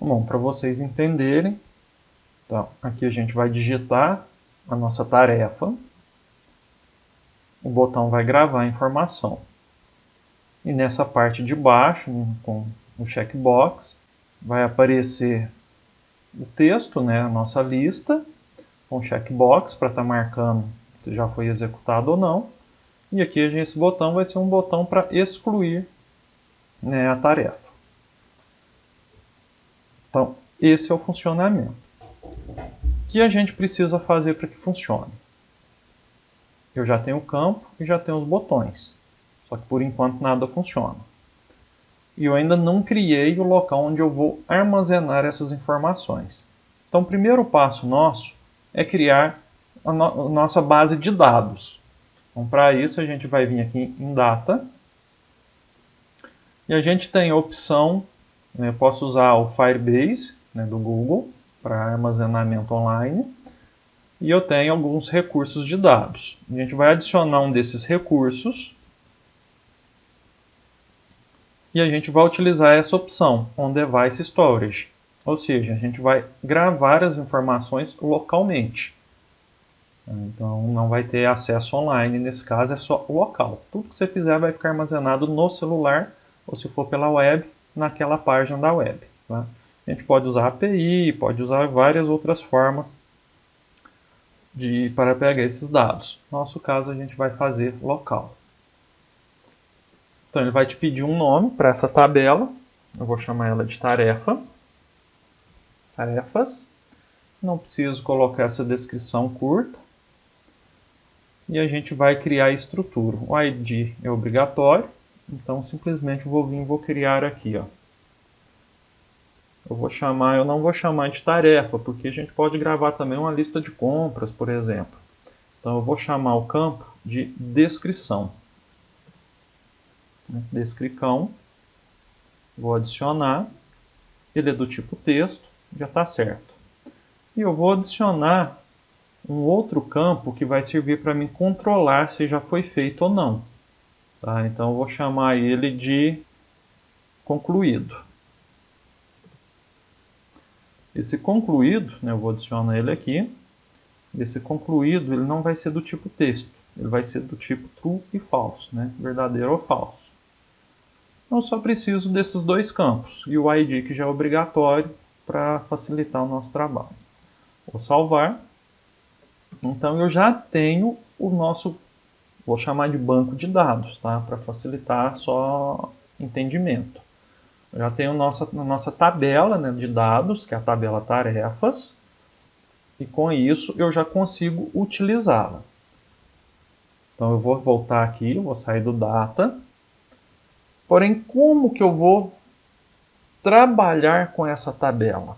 Bom, para vocês entenderem, então, aqui a gente vai digitar a nossa tarefa, o botão vai gravar a informação. E nessa parte de baixo, com o checkbox, vai aparecer o texto, né, a nossa lista, com checkbox para estar marcando se já foi executado ou não. E aqui esse botão vai ser um botão para excluir, né, a tarefa. Então, esse é o funcionamento. O que a gente precisa fazer para que funcione? Eu já tenho o campo e já tenho os botões. Só que por enquanto nada funciona. E eu ainda não criei o local onde eu vou armazenar essas informações. Então, o primeiro passo nosso é criar a nossa base de dados. Então, para isso, a gente vai vir aqui em Data. E a gente tem a opção, né, posso usar o Firebase, né, do Google, para armazenamento online. E eu tenho alguns recursos de dados. A gente vai adicionar um desses recursos. E a gente vai utilizar essa opção, On Device Storage. Ou seja, a gente vai gravar as informações localmente. Então não vai ter acesso online, nesse caso é só local. Tudo que você fizer vai ficar armazenado no celular, ou se for pela web, naquela página da web. Tá? A gente pode usar API, pode usar várias outras formas para pegar esses dados. No nosso caso, a gente vai fazer local. Então ele vai te pedir um nome para essa tabela. Eu vou chamar ela de tarefa. Tarefas. Não preciso colocar essa descrição curta. E a gente vai criar a estrutura. O ID é obrigatório. Então simplesmente vou criar aqui. Ó. Eu não vou chamar de tarefa, porque a gente pode gravar também uma lista de compras, por exemplo. Então eu vou chamar o campo de descrição. Descricão. Vou adicionar. Ele é do tipo texto, já está certo. E eu vou adicionar um outro campo que vai servir para mim controlar se já foi feito ou não. Tá? Então eu vou chamar ele de concluído. Esse concluído, né, eu vou adicionar ele aqui. Esse concluído ele não vai ser do tipo texto, ele vai ser do tipo true e false, né, verdadeiro ou falso. Então eu só preciso desses dois campos e o ID que já é obrigatório para facilitar o nosso trabalho. Vou salvar. Então eu já tenho o nosso, vou chamar de banco de dados, tá? Para facilitar só entendimento. Eu já tenho a nossa tabela, né, de dados, que é a tabela tarefas, e com isso eu já consigo utilizá-la. Então eu vou voltar aqui, vou sair do data. Porém, como que eu vou trabalhar com essa tabela?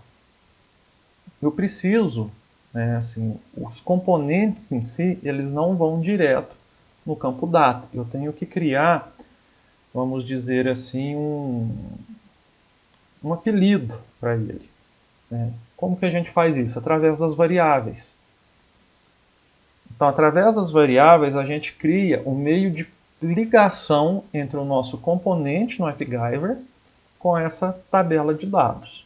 Eu preciso, né, assim, os componentes em si, eles não vão direto no campo data. Eu tenho que criar, vamos dizer assim, um apelido para ele. Né? Como que a gente faz isso? Através das variáveis. Então, através das variáveis, a gente cria um meio de ligação entre o nosso componente no AppGyver com essa tabela de dados.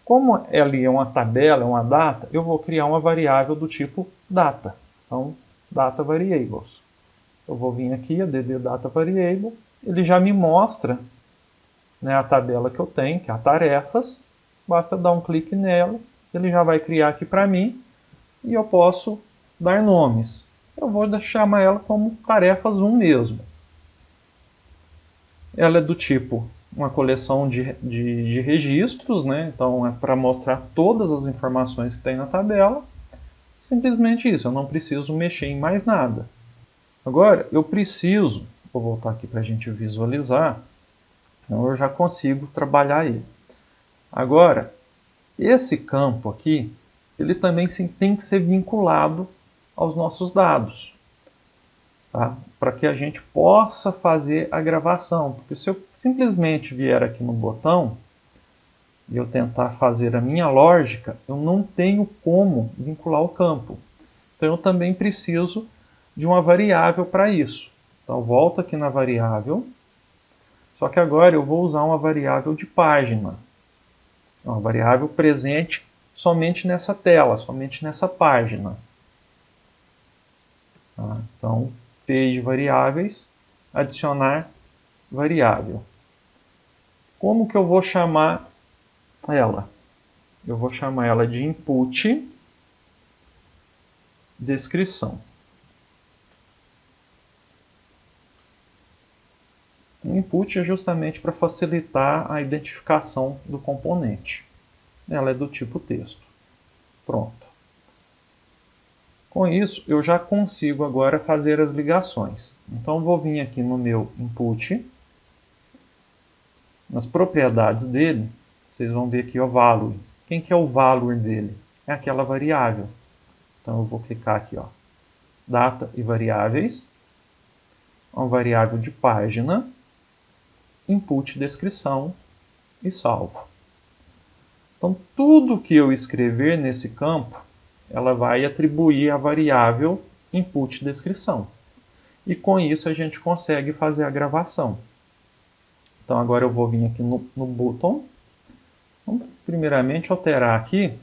Como ali é uma tabela, é uma data, eu vou criar uma variável do tipo data. Então, data variables. Eu vou vir aqui, add data variable, ele já me mostra, né, a tabela que eu tenho, que é a tarefas. Basta dar um clique nela, ele já vai criar aqui para mim e eu posso dar nomes. Eu vou chamar ela como tarefas 1 mesmo. Ela é do tipo uma coleção de registros, né? Então é para mostrar todas as informações que tem na tabela. Simplesmente isso, eu não preciso mexer em mais nada. Agora eu preciso, vou voltar aqui para a gente visualizar, então eu já consigo trabalhar ele. Agora, esse campo aqui, ele também tem que ser vinculado aos nossos dados, tá? Para que a gente possa fazer a gravação. Porque se eu simplesmente vier aqui no botão e eu tentar fazer a minha lógica, eu não tenho como vincular o campo. Então eu também preciso de uma variável para isso. Então eu volto aqui na variável, só que agora eu vou usar uma variável de página. Uma variável presente somente nessa tela, somente nessa página. Tá? Então, page variáveis, adicionar variável. Como que eu vou chamar ela? Eu vou chamar ela de input descrição. O input é justamente para facilitar a identificação do componente. Ela é do tipo texto. Pronto. Com isso, eu já consigo agora fazer as ligações. Então, vou vir aqui no meu input, nas propriedades dele, vocês vão ver aqui o value. Quem que é o value dele? É aquela variável. Então, eu vou clicar aqui, ó, data e variáveis, uma variável de página, input descrição e salvo. Então, tudo que eu escrever nesse campo, ela vai atribuir a variável input descrição. E com isso a gente consegue fazer a gravação. Então agora eu vou vir aqui no button. Vamos primeiramente alterar aqui.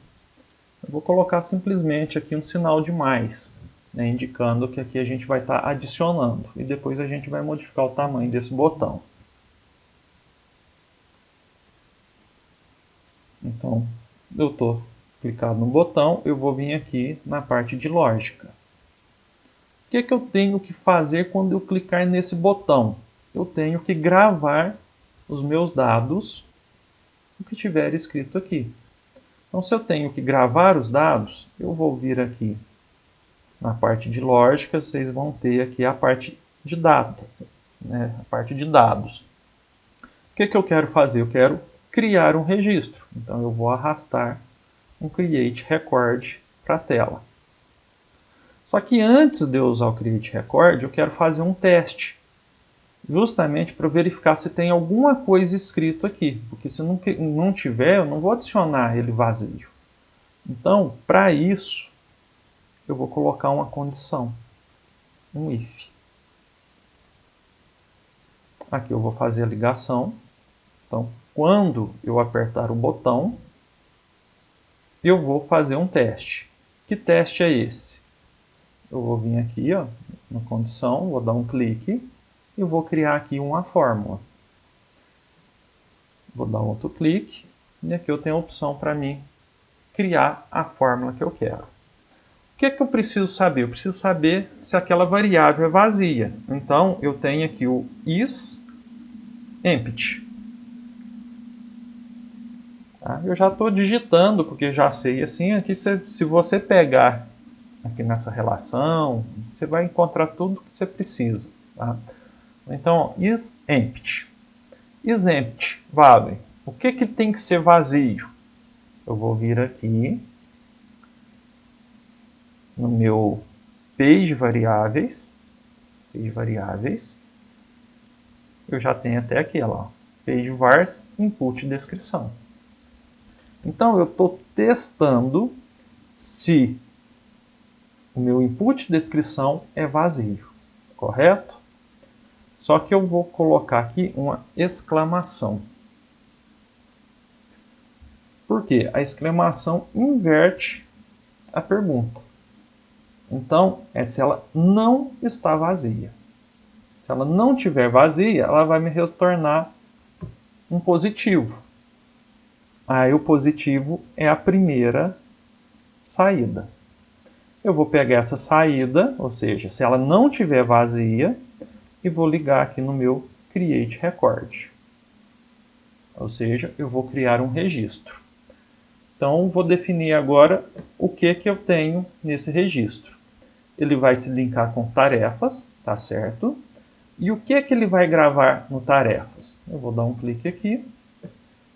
Eu vou colocar simplesmente aqui um sinal de mais, né, indicando que aqui a gente vai estar adicionando. E depois a gente vai modificar o tamanho desse botão. Então, eu estou clicado no botão, eu vou vir aqui na parte de lógica. O que eu tenho que fazer quando eu clicar nesse botão? Eu tenho que gravar os meus dados, o que tiver escrito aqui. Então, se eu tenho que gravar os dados, eu vou vir aqui na parte de lógica, vocês vão ter aqui a parte de data, né? A parte de dados. O que eu quero fazer? Eu quero criar um registro. Então, eu vou arrastar um Create Record para a tela. Só que antes de eu usar o Create Record, eu quero fazer um teste. Justamente para verificar se tem alguma coisa escrito aqui. Porque se não tiver, eu não vou adicionar ele vazio. Então, para isso, eu vou colocar uma condição. Um if. Aqui eu vou fazer a ligação. Então, quando eu apertar o botão, eu vou fazer um teste. Que teste é esse? Eu vou vir aqui, ó, na condição, vou dar um clique e vou criar aqui uma fórmula. Vou dar outro clique e aqui eu tenho a opção para mim criar a fórmula que eu quero. O que eu preciso saber? Eu preciso saber se aquela variável é vazia. Então, eu tenho aqui o isEmpty. Tá? Eu já estou digitando, porque já sei assim, aqui se você pegar aqui nessa relação, você vai encontrar tudo que você precisa. Tá? Então, isEmpty. isEmpty, vale. O que tem que ser vazio? Eu vou vir aqui no meu page variáveis. Eu já tenho até aqui, ó, page vars input descrição. Então, eu estou testando se o meu input descrição é vazio, correto? Só que eu vou colocar aqui uma exclamação. Por quê? A exclamação inverte a pergunta. Então, é se ela não está vazia. Se ela não estiver vazia, ela vai me retornar um positivo. Aí o positivo é a primeira saída. Eu vou pegar essa saída, ou seja, se ela não estiver vazia, e vou ligar aqui no meu Create Record. Ou seja, eu vou criar um registro. Então, vou definir agora o que eu tenho nesse registro. Ele vai se linkar com tarefas, tá certo? E o que ele vai gravar no tarefas? Eu vou dar um clique aqui,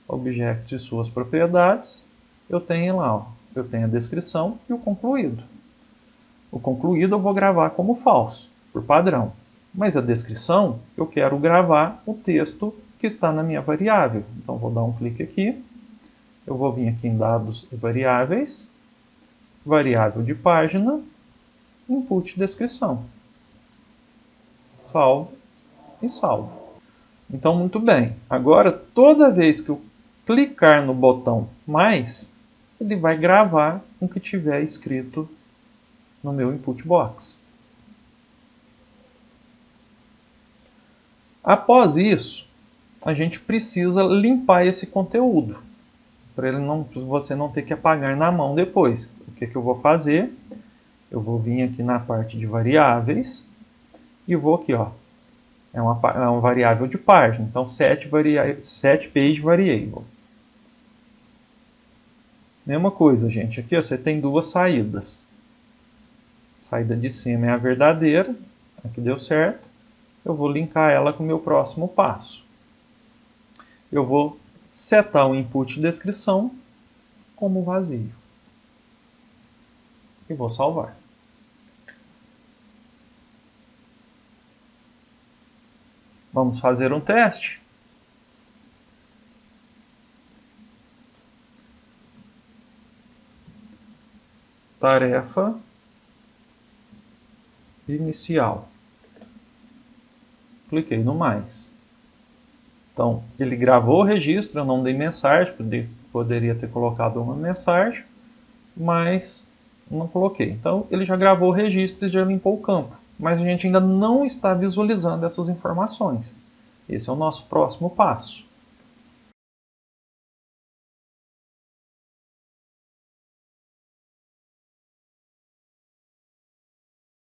objeto e suas propriedades, eu tenho lá, ó, eu tenho a descrição e o concluído. O concluído eu vou gravar como falso, por padrão. Mas a descrição, eu quero gravar o texto que está na minha variável. Então, vou dar um clique aqui. Eu vou vir aqui em dados e variáveis, variável de página, input descrição. Salvo e salvo. Então, muito bem. Agora, toda vez que eu clicar no botão mais, ele vai gravar o que tiver escrito no meu input box. Após isso, a gente precisa limpar esse conteúdo, para você não ter que apagar na mão depois. O que eu vou fazer? Eu vou vir aqui na parte de variáveis e vou aqui, ó, é uma variável de página, então set page variable. Mesma coisa, gente, aqui ó, você tem duas saídas. A saída de cima é a verdadeira, aqui deu certo. Eu vou linkar ela com o meu próximo passo. Eu vou setar o input descrição como vazio. E vou salvar. Vamos fazer um teste. Tarefa inicial. Cliquei no mais. Então, ele gravou o registro, eu não dei mensagem, poderia ter colocado uma mensagem, mas não coloquei. Então, ele já gravou o registro e já limpou o campo, mas a gente ainda não está visualizando essas informações. Esse é o nosso próximo passo.